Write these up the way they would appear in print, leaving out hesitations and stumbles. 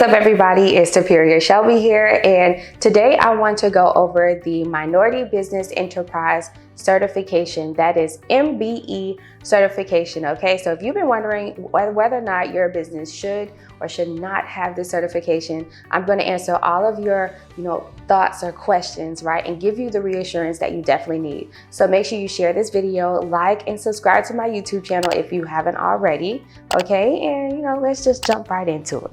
What's up, everybody? It's Superior Shelby here, and today I want to go over the Minority Business Enterprise certification, that is MBE certification. Okay, so if you've been wondering whether or not your business should or should not have this certification, I'm going to answer all of your thoughts or questions, right, and give you the reassurance that you definitely need. So make sure you share this video, like and subscribe to my YouTube channel if you haven't already. Okay, and let's just jump right into it.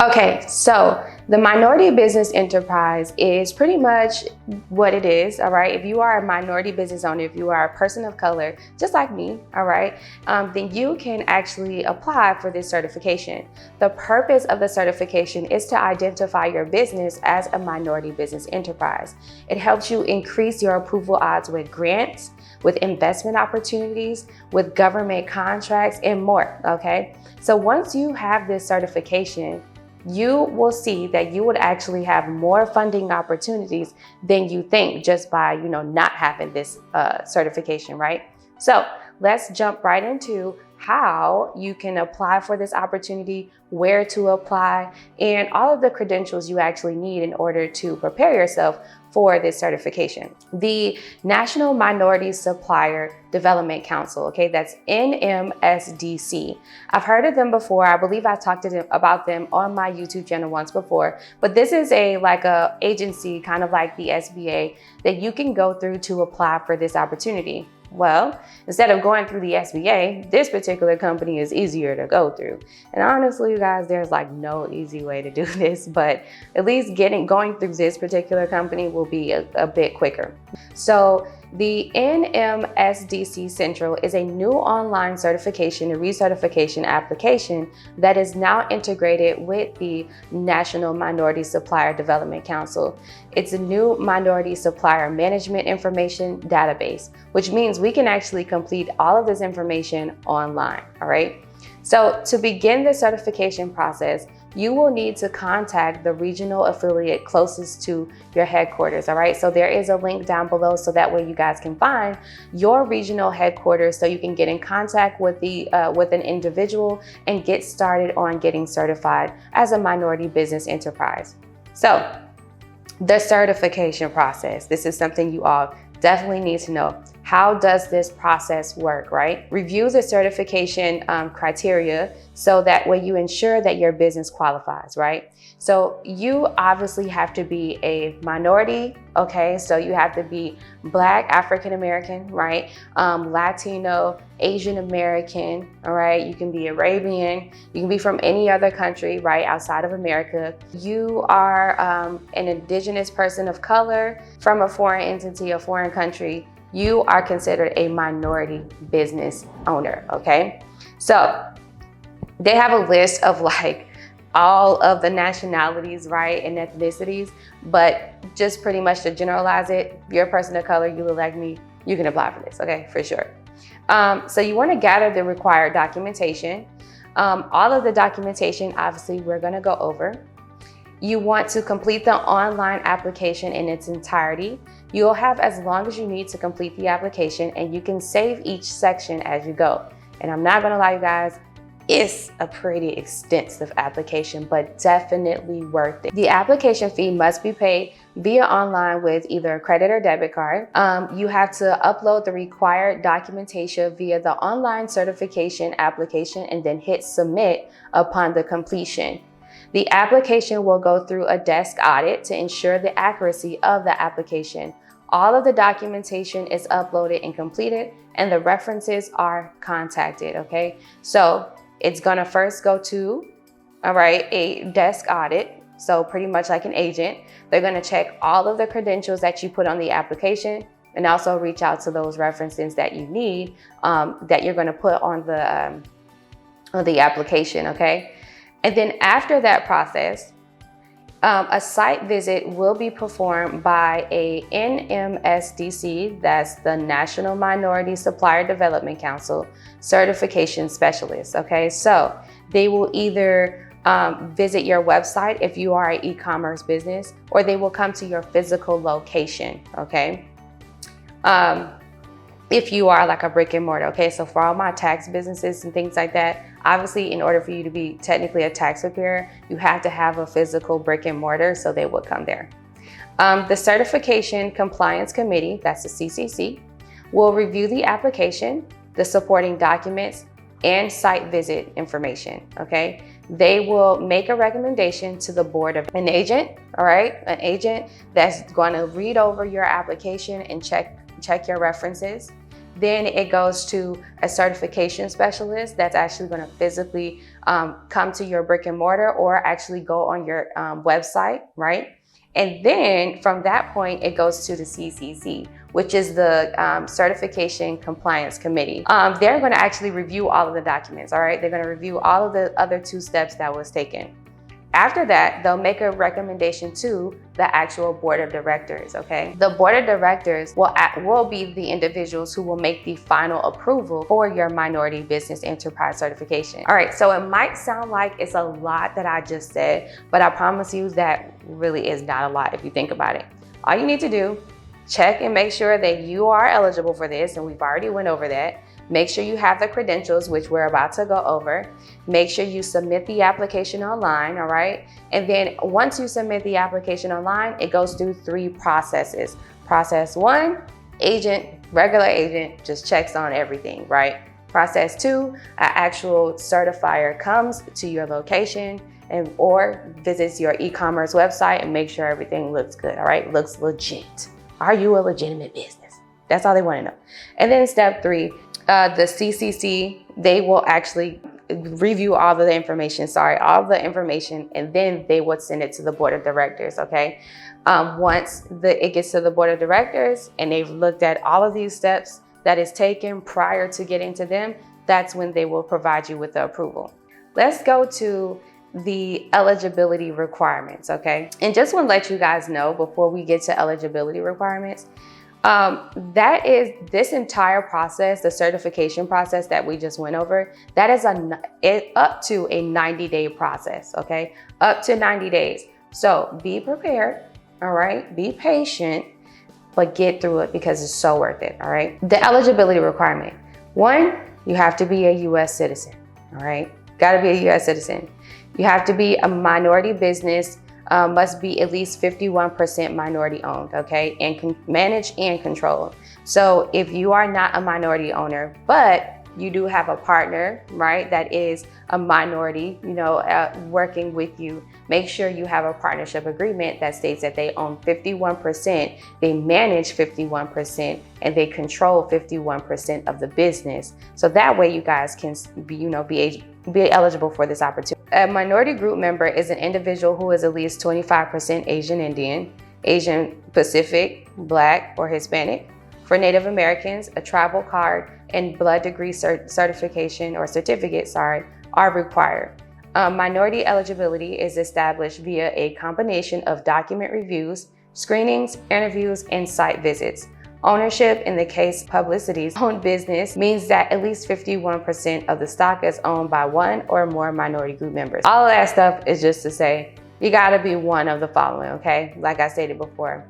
Okay, so the minority business enterprise is pretty much what it is, all right? If you are a minority business owner, if you are a person of color, just like me, all right, then you can actually apply for this certification. The purpose of the certification is to identify your business as a minority business enterprise. It helps you increase your approval odds with grants, with investment opportunities, with government contracts, and more, okay? So once you have this certification, you will see that you would actually have more funding opportunities than you think just by, not having this certification, right? So let's jump right into how you can apply for this opportunity, where to apply, and all of the credentials you actually need in order to prepare yourself for this certification. The National Minority Supplier Development Council, okay, that's NMSDC. I've heard of them before. I believe I talked about them on my YouTube channel once before, but this is a agency, kind of like the SBA, that you can go through to apply for this opportunity. Well, instead of going through the SBA, this particular company is easier to go through. And honestly, you guys, there's no easy way to do this, but at least going through this particular company will be a bit quicker. So the NMSDC Central is a new online certification and recertification application that is now integrated with the National Minority Supplier Development Council. It's a new minority supplier management information database, which means we can actually complete all of this information online, all right? So to begin the certification process, you will need to contact the regional affiliate closest to your headquarters, all right? So there is a link down below so that way you guys can find your regional headquarters so you can get in contact with an individual and get started on getting certified as a minority business enterprise. So the certification process, this is something you all definitely need to know. How does this process work, right? Review the certification criteria so that way you ensure that your business qualifies, right? So you obviously have to be a minority, okay? So you have to be Black, African American, right? Latino, Asian American, all right? You can be Arabian, you can be from any other country, right, outside of America. You are an indigenous person of color from a foreign entity, a foreign country. You are considered a minority business owner, okay? So they have a list of all of the nationalities, right, and ethnicities, but just pretty much to generalize it, if you're a person of color, you look like me, you can apply for this, okay, for sure. So you wanna gather the required documentation. All of the documentation, obviously, we're gonna go over. You want to complete the online application in its entirety. You'll have as long as you need to complete the application, and you can save each section as you go. And I'm not gonna lie, you guys, it's a pretty extensive application, but definitely worth it. The application fee must be paid via online with either a credit or debit card. You have to upload the required documentation via the online certification application and then hit submit upon the completion. The application will go through a desk audit to ensure the accuracy of the application. All of the documentation is uploaded and completed, and the references are contacted, okay? So it's gonna first go to, a desk audit. So pretty much like an agent. They're gonna check all of the credentials that you put on the application and also reach out to those references that you need, that you're gonna put on the application, okay? And then after that process, a site visit will be performed by a NMSDC, that's the National Minority Supplier Development Council certification specialist, okay? So they will either visit your website if you are an e-commerce business, or they will come to your physical location, okay? if you are like a brick and mortar, okay? So for all my tax businesses and things like that, obviously in order for you to be technically a tax preparer, you have to have a physical brick and mortar, so they would come there. The Certification Compliance Committee, that's the CCC, will review the application, the supporting documents, and site visit information, okay? They will make a recommendation to the board of an agent, all right? An agent that's going to read over your application and check your references. Then it goes to a certification specialist that's actually going to physically come to your brick and mortar or actually go on your website, right? And then from that point, it goes to the CCC, which is the Certification Compliance Committee. They're going to actually review all of the documents, all right? They're going to review all of the other 2 steps that was taken. After that, they'll make a recommendation to the actual board of directors, okay? The board of directors will be the individuals who will make the final approval for your minority business enterprise certification. All right, so it might sound like it's a lot that I just said, but I promise you that really is not a lot if you think about it. All you need to do, check and make sure that you are eligible for this, and we've already went over that. Make sure you have the credentials, which we're about to go over. Make sure you submit the application online, all right? And then once you submit the application online, it goes through 3 processes. Process 1, agent, regular agent, just checks on everything, right? Process 2, an actual certifier comes to your location or visits your e-commerce website and make sure everything looks good, all right? Looks legit. Are you a legitimate business? That's all they want to know. And then step 3, the CCC, they will actually review all of the information, and then they would send it to the board of directors, okay? Once it gets to the board of directors and they've looked at all of these steps that is taken prior to getting to them, that's when they will provide you with the approval. Let's go to the eligibility requirements, okay? And just want to let you guys know before we get to eligibility requirements, that is this entire process, the certification process that we just went over, that is up to a 90-day process, okay? Up to 90 days. So be prepared, all right? Be patient, but get through it because it's so worth it, all right? The eligibility requirement. 1, you have to be a U.S. citizen, all right? Gotta be a U.S. citizen. You have to be a minority business, must be at least 51% minority owned, okay? And can manage and control. So if you are not a minority owner, but you do have a partner, right, that is a minority, working with you, make sure you have a partnership agreement that states that they own 51%, they manage 51%, and they control 51% of the business. So that way you guys can be eligible for this opportunity. A minority group member is an individual who is at least 25% Asian Indian, Asian Pacific, Black, or Hispanic. For Native Americans, a tribal card and blood degree certification or certificate, are required. Minority eligibility is established via a combination of document reviews, screenings, interviews, and site visits. Ownership in the case publicity's owned business means that at least 51% of the stock is owned by one or more minority group members. All of that stuff is just to say you gotta be one of the following, okay? Like I stated before,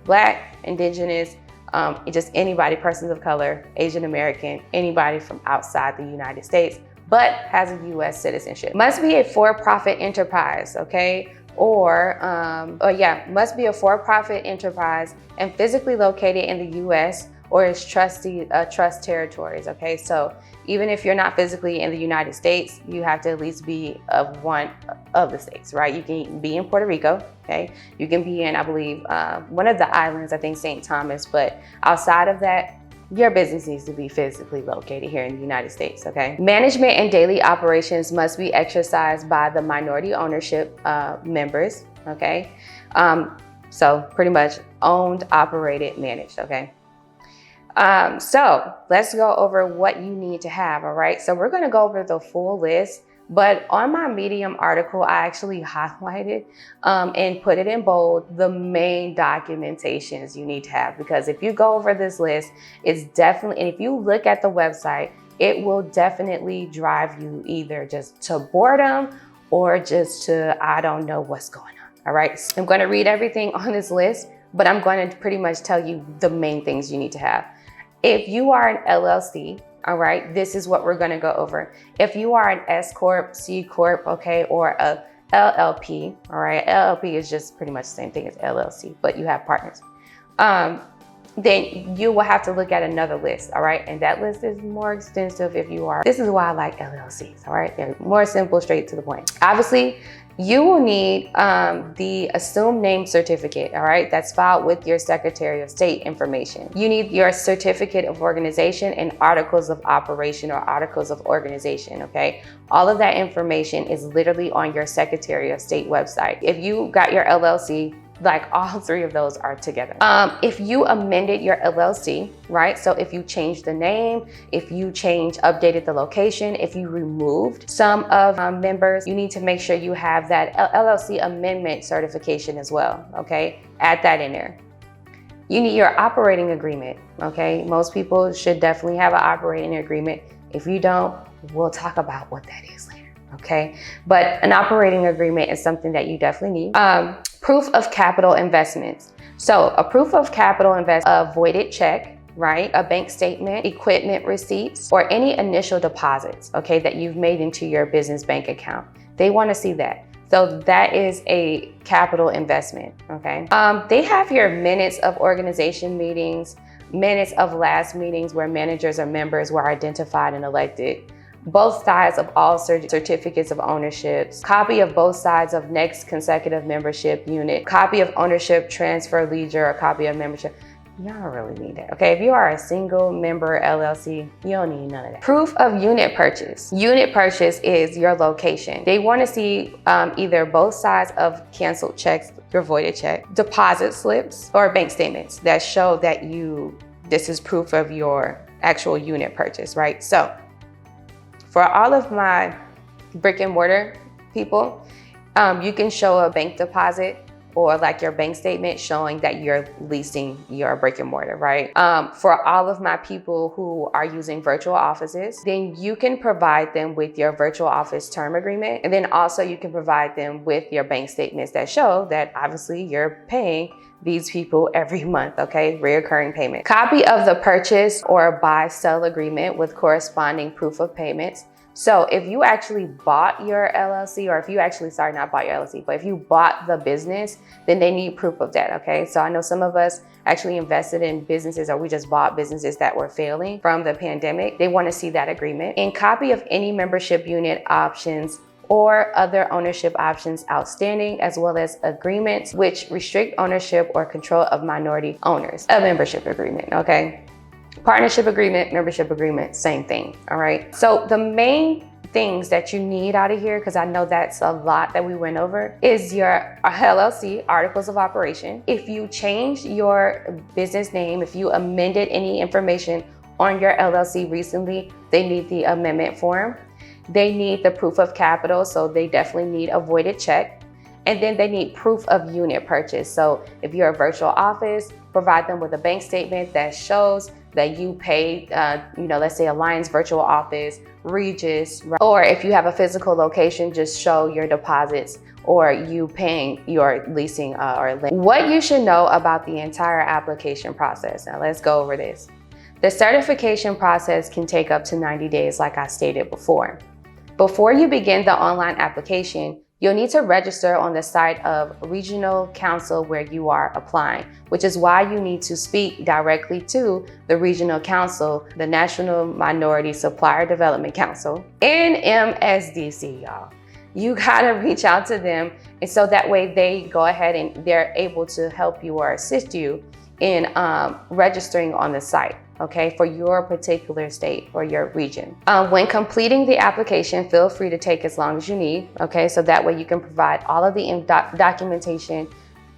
Black, Indigenous, just anybody, persons of color, Asian American, anybody from outside the United States, but has a U.S. citizenship. Must be a for-profit enterprise, okay? Must be a for-profit enterprise and physically located in the U.S. or its trust territories, okay? So even if you're not physically in the United States, you have to at least be of one of the states, right? You can be in Puerto Rico, okay? You can be in, I believe, one of the islands, I think St. Thomas, but outside of that, your business needs to be physically located here in the United States, okay? Management and daily operations must be exercised by the minority ownership members, okay? So pretty much owned, operated, managed, okay? So let's go over what you need to have, all right? So we're gonna go over the full list, but on my Medium article, I actually highlighted and put it in bold, the main documentations you need to have, because if you go over this list, it's definitely, and if you look at the website, it will definitely drive you either just to boredom or just to, I don't know what's going on, all right? So I'm gonna read everything on this list, but I'm going to pretty much tell you the main things you need to have. If you are an LLC, all right, this is what we're going to go over. If you are an S Corp, C Corp, okay, or a LLP, all right, LLP is just pretty much the same thing as LLC, but you have partners. Then you will have to look at another list, all right? And that list is more extensive if you are. This is why I like LLCs, all right? They're more simple, straight to the point. Obviously, you will need the assumed name certificate, all right? That's filed with your Secretary of State information. You need your certificate of organization and articles of operation or articles of organization, okay? All of that information is literally on your Secretary of State website. If you got your LLC, like all three of those are together. If you amended your LLC, right? So if you changed the name, if you updated the location, if you removed some of members, you need to make sure you have that LLC amendment certification as well, okay? Add that in there. You need your operating agreement, okay? Most people should definitely have an operating agreement. If you don't, we'll talk about what that is later, okay? But an operating agreement is something that you definitely need. Proof of capital investments. So a proof of capital investment, a voided check, right? A bank statement, equipment receipts, or any initial deposits, okay, that you've made into your business bank account. They want to see that. So that is a capital investment, okay? They have your minutes of organization meetings, minutes of last meetings where managers or members were identified and elected, both sides of all certificates of ownerships, copy of both sides of next consecutive membership unit, copy of ownership transfer ledger, or copy of membership. Y'all don't really need that, okay? If you are a single member LLC, you don't need none of that. Proof of unit purchase. Unit purchase is your location. They want to see either both sides of canceled checks, your voided check, deposit slips, or bank statements that show that this is proof of your actual unit purchase, right? So for all of my brick and mortar people, you can show a bank deposit or like your bank statement showing that you're leasing your brick and mortar, right? For all of my people who are using virtual offices, then you can provide them with your virtual office term agreement. And then also you can provide them with your bank statements that show that obviously you're paying these people every month, okay? Reoccurring payment. Copy of the purchase or buy-sell agreement with corresponding proof of payments. So if you actually bought your LLC, or if you actually, sorry, not bought your LLC, but if you bought the business, then they need proof of that, okay? So I know some of us actually invested in businesses, or we just bought businesses that were failing from the pandemic. They want to see that agreement. And copy of any membership unit options or other ownership options outstanding, as well as agreements which restrict ownership or control of minority owners. A membership agreement, okay? Partnership agreement, membership agreement, same thing, all right? So the main things that you need out of here, because I know that's a lot that we went over, is your LLC, Articles of Operation. If you changed your business name, if you amended any information on your LLC recently, they need the amendment form. They need the proof of capital, so they definitely need a voided check. And then they need proof of unit purchase. So if you're a virtual office, provide them with a bank statement that shows that you paid, let's say Alliance Virtual Office, Regis, right? Or if you have a physical location, just show your deposits or you paying your leasing or lend. What you should know about the entire application process. Now let's go over this. The certification process can take up to 90 days, like I stated before. Before you begin the online application, you'll need to register on the site of regional council where you are applying, which is why you need to speak directly to the regional council, the National Minority Supplier Development Council, NMSDC, y'all. You gotta reach out to them, and so that way they go ahead and they're able to help you or assist you in registering on the site, okay, for your particular state or your region. When completing the application, feel free to take as long as you need, okay, so that way you can provide all of the documentation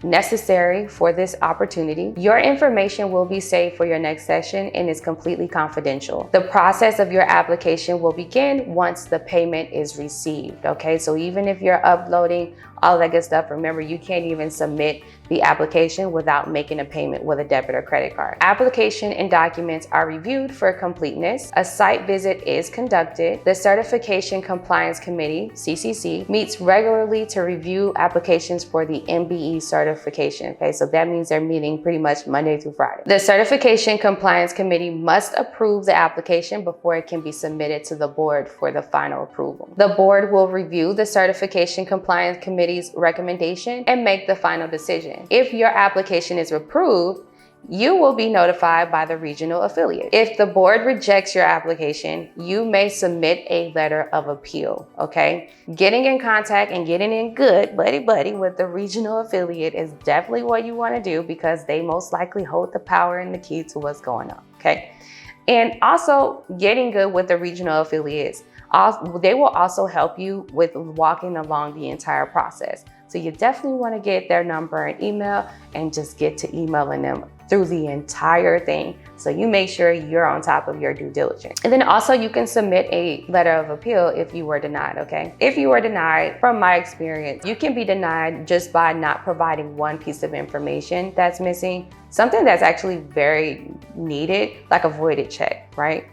necessary for this opportunity. Your information will be saved for your next session and is completely confidential. The process of your application will begin once the payment is received, okay? So even if you're uploading all that good stuff, remember you can't even submit the application without making a payment with a debit or credit card. Application and documents are reviewed for completeness. A site visit is conducted. The Certification Compliance Committee, CCC, meets regularly to review applications for the MBE certification certification. Okay, so that means they're meeting pretty much Monday through Friday. The Certification Compliance Committee must approve the application before it can be submitted to the board for the final approval. The board will review the Certification Compliance Committee's recommendation and make the final decision. If your application is approved, you will be notified by the regional affiliate. If the board rejects your application, you may submit a letter of appeal, okay? Getting in contact and getting in good buddy with the regional affiliate is definitely what you want to do, because they most likely hold the power and the key to what's going on, okay? And also getting good with the regional affiliates, they will also help you with walking along the entire process. So you definitely want to get their number and email and just get to emailing them through the entire thing, so you make sure you're on top of your due diligence. And then also you can submit a letter of appeal if you were denied, okay? If you were denied, from my experience, you can be denied just by not providing one piece of information that's missing, something that's actually very needed, like a voided check, right?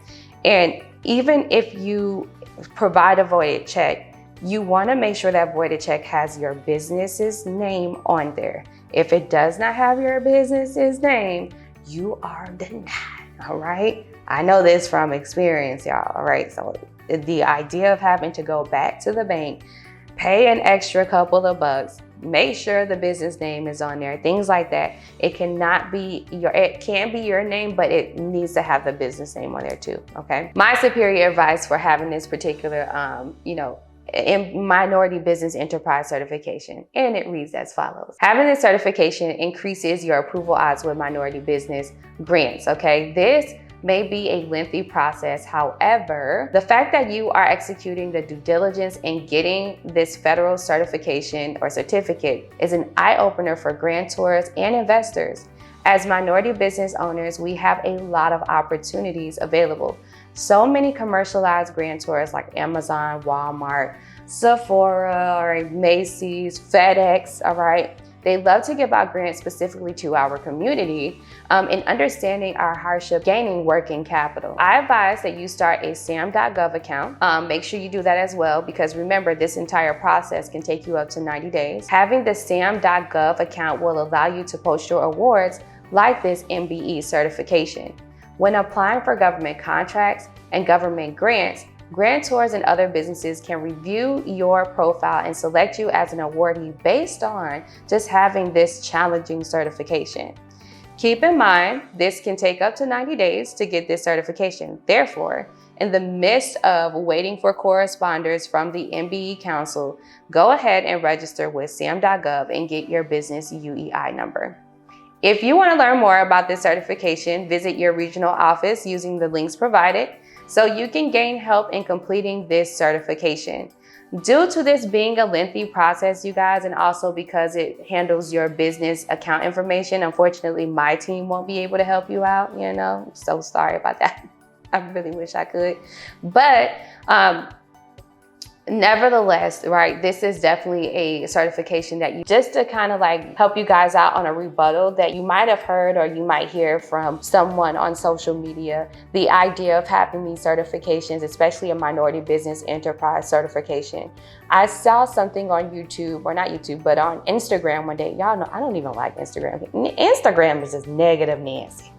And even if you provide a voided check, you want to make sure that voided check has your business's name on there. If it does not have your business's name, you are denied, all right? I know this from experience, y'all, all right? So the idea of having to go back to the bank, pay an extra couple of bucks, make sure the business name is on there, things like that. It can be your name, but it needs to have the business name on there too, okay? My superior advice for having this particular, in minority business enterprise certification, and it reads as follows. Having this certification increases your approval odds with minority business grants, okay? This may be a lengthy process. However, the fact that you are executing the due diligence and getting this federal certification or certificate is an eye-opener for grantors and investors. As minority business owners, we have a lot of opportunities available. So many commercialized grantors like Amazon, Walmart, Sephora, or Macy's, FedEx, all right? They love to give out grants specifically to our community in understanding our hardship gaining working capital. I advise that you start a sam.gov account. Make sure you do that as well, because remember, this entire process can take you up to 90 days. Having the sam.gov account will allow you to post your awards like this MBE certification. When applying for government contracts and government grants, grantors and other businesses can review your profile and select you as an awardee based on just having this challenging certification. Keep in mind, this can take up to 90 days to get this certification. Therefore, in the midst of waiting for corresponders from the MBE Council, go ahead and register with sam.gov and get your business UEI number. If you want to learn more about this certification, visit your regional office using the links provided so you can gain help in completing this certification. Due to this being a lengthy process, you guys, and also because it handles your business account information, unfortunately, my team won't be able to help you out, so sorry about that. I really wish I could. But nevertheless, right, this is definitely a certification that just to kind of like help you guys out on a rebuttal that you might have heard or you might hear from someone on social media. The idea of having these certifications, especially a minority business enterprise certification. I saw something on YouTube, or not YouTube, but on Instagram one day. Y'all know I don't even like Instagram. Instagram is just negative Nancy.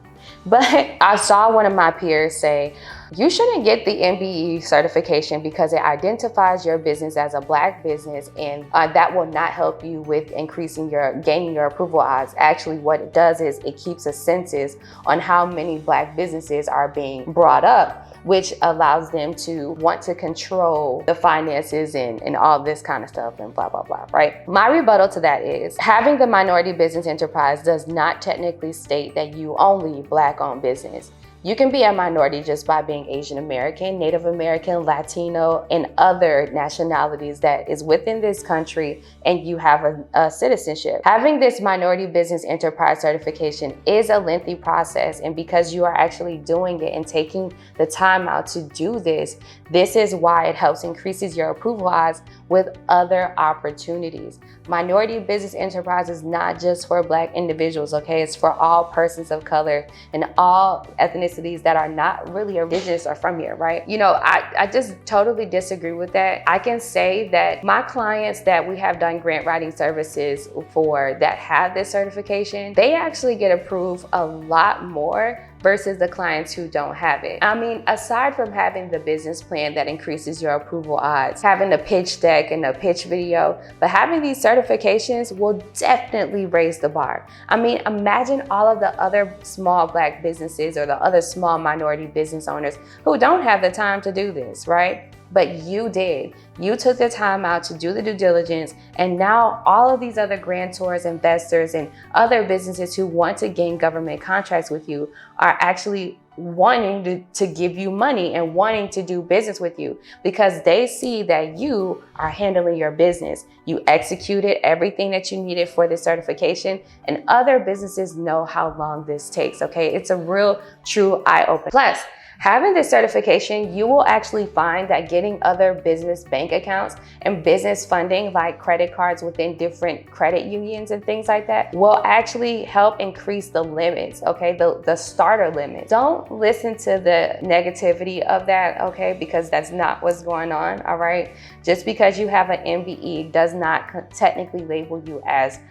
But I saw one of my peers say, you shouldn't get the MBE certification because it identifies your business as a Black business, and that will not help you with gaining your approval odds. Actually, what it does is it keeps a census on how many Black businesses are being brought up, which allows them to want to control the finances and all this kind of stuff and blah, blah, blah, right? My rebuttal to that is having the minority business enterprise does not technically state that you only Black-owned business. You can be a minority just by being Asian American, Native American, Latino, and other nationalities that is within this country, and you have a citizenship. Having this minority business enterprise certification is a lengthy process, and because you are actually doing it and taking the time out to do this, this is why it helps increases your approval odds with other opportunities. minority business enterprise is not just for Black individuals, okay? It's for all persons of color and all ethnicities that are not really indigenous or from here, right? You know, I just totally disagree with that. I can say that my clients that we have done grant writing services for that have this certification, they actually get approved a lot more versus the clients who don't have it. I mean, aside from having the business plan that increases your approval odds, having the pitch deck and the pitch video, but having these certifications will definitely raise the bar. I mean, imagine all of the other small Black businesses or the other small minority business owners who don't have the time to do this, right? But you did. You took the time out to do the due diligence, and now all of these other grantors, investors, and other businesses who want to gain government contracts with you are actually wanting to give you money and wanting to do business with you because they see that you are handling your business. You executed everything that you needed for this certification, and other businesses know how long this takes, okay? It's a real, true eye-opener. Plus, having this certification, you will actually find that getting other business bank accounts and business funding like credit cards within different credit unions and things like that will actually help increase the limits, okay? The starter limit. Don't listen to the negativity of that, okay? Because that's not what's going on, all right? Just because you have an MBE does not technically label you as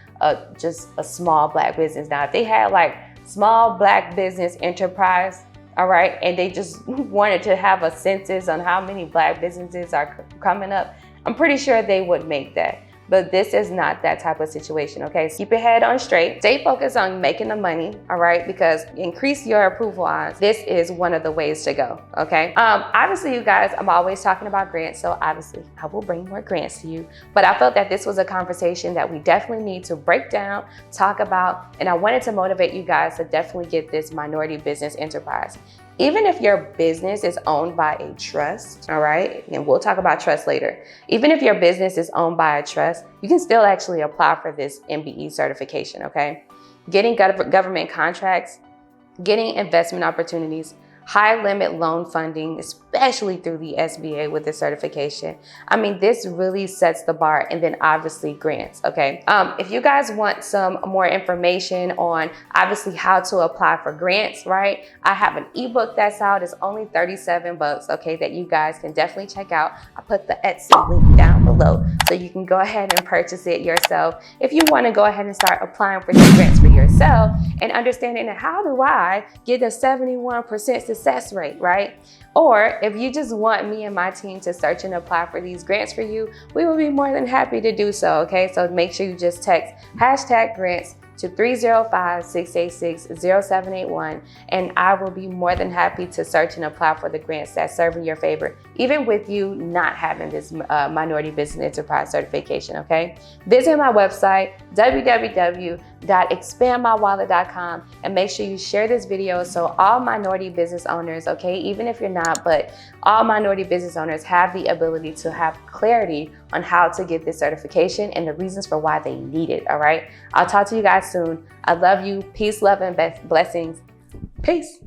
just a small Black business. Now, if they had like small Black business enterprise, all right, and they just wanted to have a census on how many Black businesses are coming up, I'm pretty sure they would make that. But this is not that type of situation, okay? So keep your head on straight. Stay focused on making the money, all right? Because increase your approval odds. This is one of the ways to go, okay? Obviously, you guys, I'm always talking about grants, so obviously I will bring more grants to you. But I felt that this was a conversation that we definitely need to break down, talk about, and I wanted to motivate you guys to definitely get this minority business enterprise. Even if your business is owned by a trust, all right, and we'll talk about trust later. Even if your business is owned by a trust, you can still actually apply for this MBE certification, okay? Getting government contracts, getting investment opportunities, high limit loan funding, especially through the SBA with the certification. I mean, this really sets the bar, and then obviously grants, okay? If you guys want some more information on obviously how to apply for grants, right? I have an ebook that's out. It's only $37, okay, that you guys can definitely check out. I put the Etsy link down below so you can go ahead and purchase it yourself if you want to go ahead and start applying for these grants for yourself and understanding how do I get a 71% success rate, right? Or if you just want me and my team to search and apply for these grants for you, we will be more than happy to do so, okay? So make sure you just text #grants to 305-686-0781, and I will be more than happy to search and apply for the grants that serve in your favor, even with you not having this minority business enterprise certification, okay? Visit my website, www.expandmywallet.com, and make sure you share this video so all minority business owners, okay, even if you're not, but all minority business owners have the ability to have clarity on how to get this certification and the reasons for why they need it, all right? I'll talk to you guys soon. I love you. Peace, love, and blessings. Peace.